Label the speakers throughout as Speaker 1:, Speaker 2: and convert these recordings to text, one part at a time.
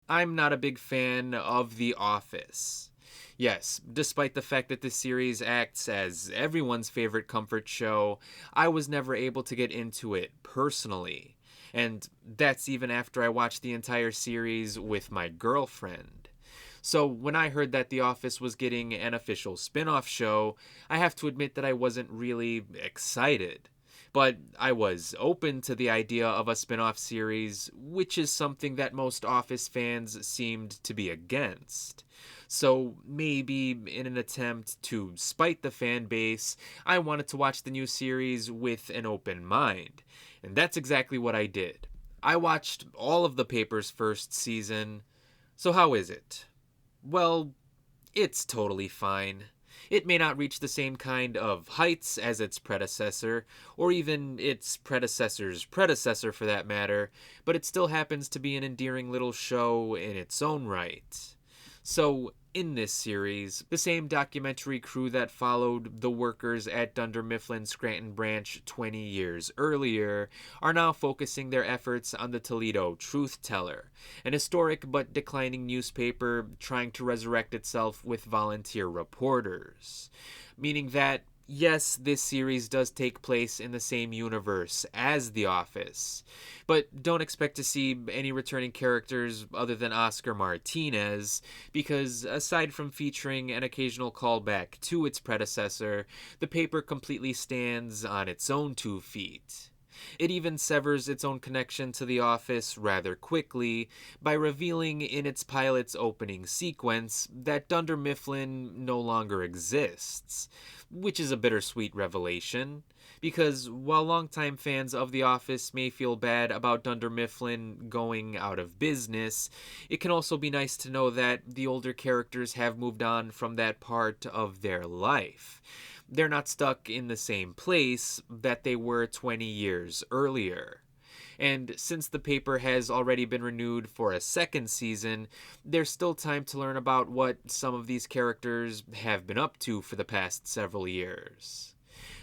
Speaker 1: I'm not a big fan of The Office. Yes, despite the fact that this series acts as everyone's favorite comfort show, I was never able to get into it personally. And that's even after I watched the entire series with my girlfriend. So when I heard that The Office was getting an official spin off show, I have to admit that I wasn't really excited. But I was open to the idea of a spin off series, which is something that most Office fans seemed to be against. So maybe in an attempt to spite the fan base, I wanted to watch the new series with an open mind. And that's exactly what I did. I watched all of the paper's first season. So, how is it? Well, it's totally fine. It may not reach the same kind of heights as its predecessor, or even its predecessor's predecessor for that matter, but it still happens to be an endearing little show in its own right. So, in this series, the same documentary crew that followed the workers at Dunder Mifflin Scranton branch 20 years earlier are now focusing their efforts on the Toledo Truth Teller, an historic but declining newspaper trying to resurrect itself with volunteer reporters. Meaning that, yes, this series does take place in the same universe as The Office, but don't expect to see any returning characters other than Oscar Martinez, because aside from featuring an occasional callback to its predecessor, the paper completely stands on its own 2 feet. It even severs its own connection to The Office rather quickly by revealing in its pilot's opening sequence that Dunder Mifflin no longer exists, which is a bittersweet revelation, because while longtime fans of The Office may feel bad about Dunder Mifflin going out of business, it can also be nice to know that the older characters have moved on from that part of their life. They're not stuck in the same place that they were 20 years earlier. And since the paper has already been renewed for a second season, there's still time to learn about what some of these characters have been up to for the past several years.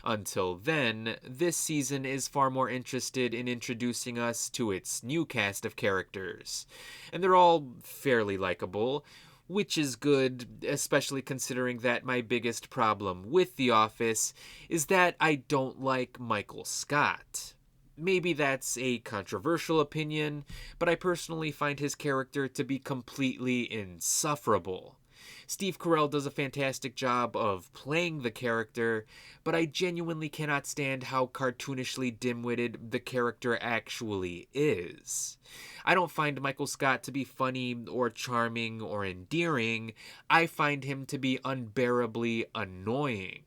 Speaker 1: Until then, this season is far more interested in introducing us to its new cast of characters. And they're all fairly likable, which is good, especially considering that my biggest problem with The Office is that I don't like Michael Scott. Maybe that's a controversial opinion, but I personally find his character to be completely insufferable. Steve Carell does a fantastic job of playing the character, but I genuinely cannot stand how cartoonishly dim-witted the character actually is. I don't find Michael Scott to be funny or charming or endearing. I find him to be unbearably annoying.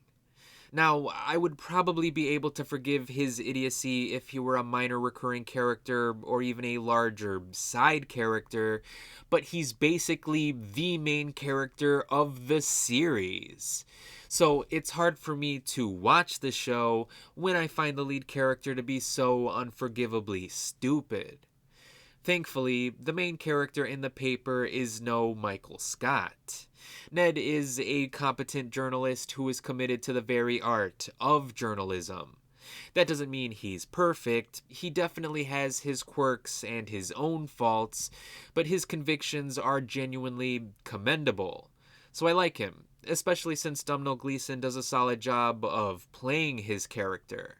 Speaker 1: Now, I would probably be able to forgive his idiocy if he were a minor recurring character or even a larger side character, but he's basically the main character of the series. So it's hard for me to watch the show when I find the lead character to be so unforgivably stupid. Thankfully, the main character in the paper is no Michael Scott. Ned is a competent journalist who is committed to the very art of journalism. That doesn't mean he's perfect. He definitely has his quirks and his own faults, but his convictions are genuinely commendable. So I like him, especially since Domhnall Gleeson does a solid job of playing his character.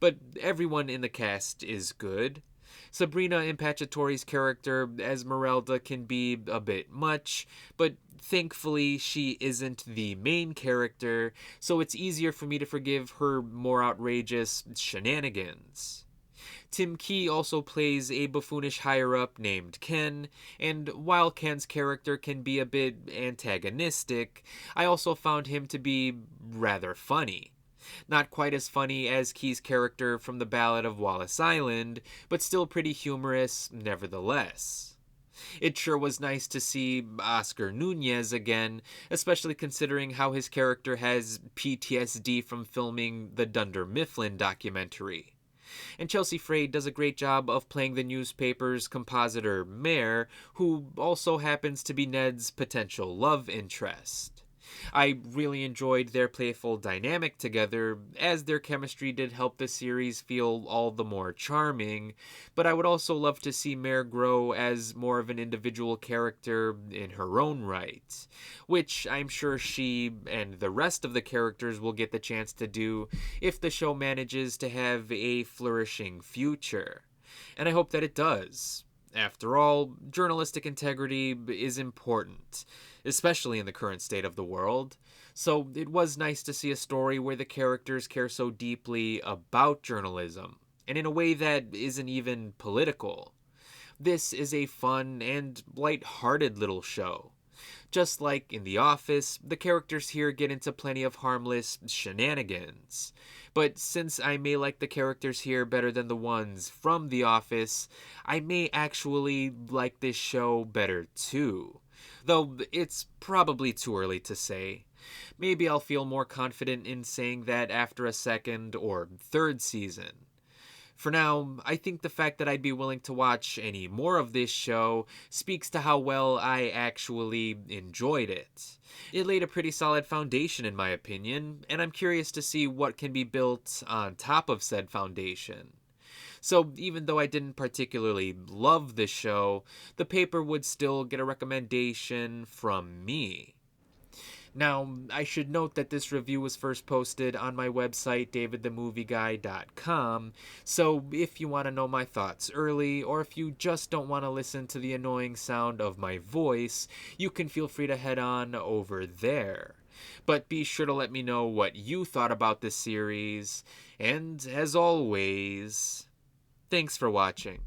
Speaker 1: But everyone in the cast is good. Sabrina Impacciatore's character, Esmeralda, can be a bit much, but thankfully she isn't the main character, so it's easier for me to forgive her more outrageous shenanigans. Tim Key also plays a buffoonish higher up named Ken, and while Ken's character can be a bit antagonistic, I also found him to be rather funny. Not quite as funny as Key's character from The Ballad of Wallace Island, but still pretty humorous nevertheless. It sure was nice to see Oscar Nunez again, especially considering how his character has PTSD from filming the Dunder Mifflin documentary. And Chelsea Frey does a great job of playing the newspaper's compositor Mare, who also happens to be Ned's potential love interest. I really enjoyed their playful dynamic together, as their chemistry did help the series feel all the more charming, but I would also love to see Mare grow as more of an individual character in her own right, which I'm sure she and the rest of the characters will get the chance to do if the show manages to have a flourishing future. And I hope that it does. After all, journalistic integrity is important, especially in the current state of the world. So it was nice to see a story where the characters care so deeply about journalism, and in a way that isn't even political. This is a fun and light-hearted little show. Just like in The Office, the characters here get into plenty of harmless shenanigans. But since I may like the characters here better than the ones from The Office, I may actually like this show better too. Though it's probably too early to say. Maybe I'll feel more confident in saying that after a second or third season. For now, I think the fact that I'd be willing to watch any more of this show speaks to how well I actually enjoyed it. It laid a pretty solid foundation, in my opinion, and I'm curious to see what can be built on top of said foundation. So, even though I didn't particularly love the show, the paper would still get a recommendation from me. Now, I should note that this review was first posted on my website, davidthemovieguy.com, so if you want to know my thoughts early, or if you just don't want to listen to the annoying sound of my voice, you can feel free to head on over there. But be sure to let me know what you thought about this series, and as always, thanks for watching.